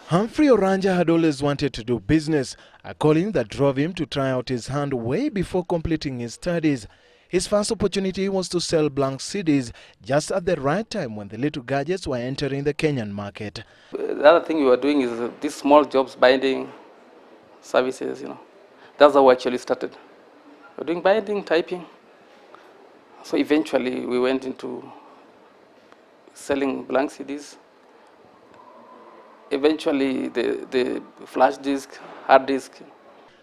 Humphrey Oranja had always wanted to do business, a calling that drove him to try out his hand way before completing his studies. His first opportunity was to sell blank CDs just at the right time when the little gadgets were entering the Kenyan market. The other thing we were doing is these small jobs, binding services, That's how we actually started. We were doing binding, typing. So eventually we went into selling blank CDs. Eventually the flash disk, hard disk.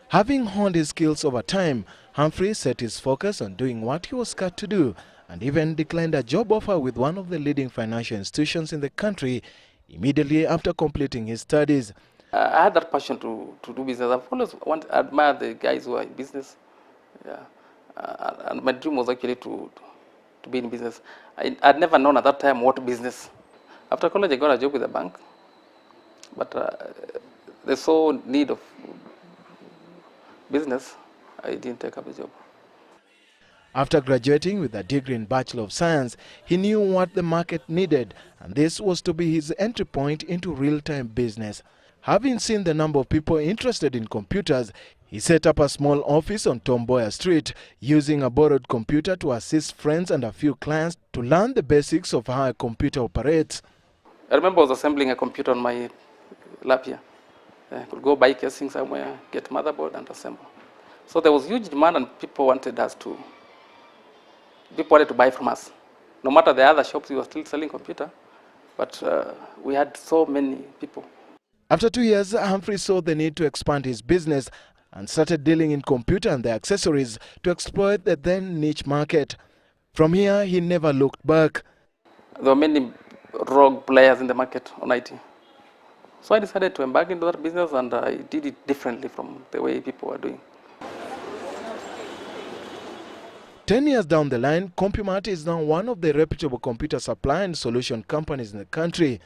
Having honed his skills over time, Humphrey set his focus on doing what he was cut to do and even declined a job offer with one of the leading financial institutions in the country immediately after completing his studies. I had that passion to do business. I've always admired the guys who are in business. Yeah. And my dream was actually to be in business. I'd never known at that time what business. After college, I got a job with a bank. But they saw need of business, I didn't take up the job. After graduating with a degree in Bachelor of Science, he knew what the market needed, and this was to be his entry point into real-time business. Having seen the number of people interested in computers, he set up a small office on Tomboya Street, using a borrowed computer to assist friends and a few clients to learn the basics of how a computer operates. I remember I was assembling a computer on my lap here. I could go buy casing somewhere, get motherboard and assemble. So there was huge demand and people wanted to buy from us. No matter the other shops, we were still selling computer, but we had so many people. After 2 years, Humphrey saw the need to expand his business and started dealing in computer and their accessories to exploit the then niche market. From here, he never looked back. There were many rogue players in the market on IT. So I decided to embark into that business, and I did it differently from the way people were doing. 10 years down the line, Compumat is now one of the reputable computer supply and solution companies in the country.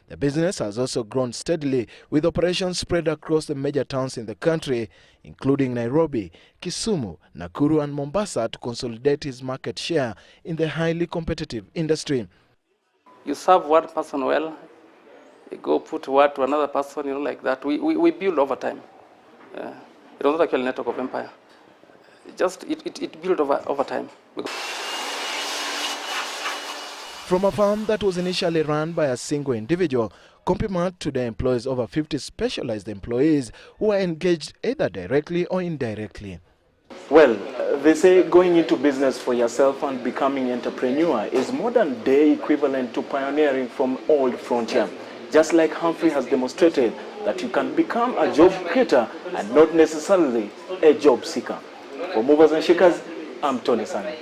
The business has also grown steadily, with operations spread across the major towns in the country, including Nairobi, Kisumu, Nakuru and Mombasa, to consolidate his market share in the highly competitive industry. You serve one person well, you go put word to another person, like that. We build over time. It was not actually a network of empire. It built over time. From a farm that was initially run by a single individual, Compumat today employs over 50 specialized employees who are engaged either directly or indirectly. Well, they say going into business for yourself and becoming entrepreneur is modern day equivalent to pioneering from old frontier. Just like Humphrey has demonstrated that you can become a job creator and not necessarily a job seeker. For Movers and Shakers, I'm Tony Sanya.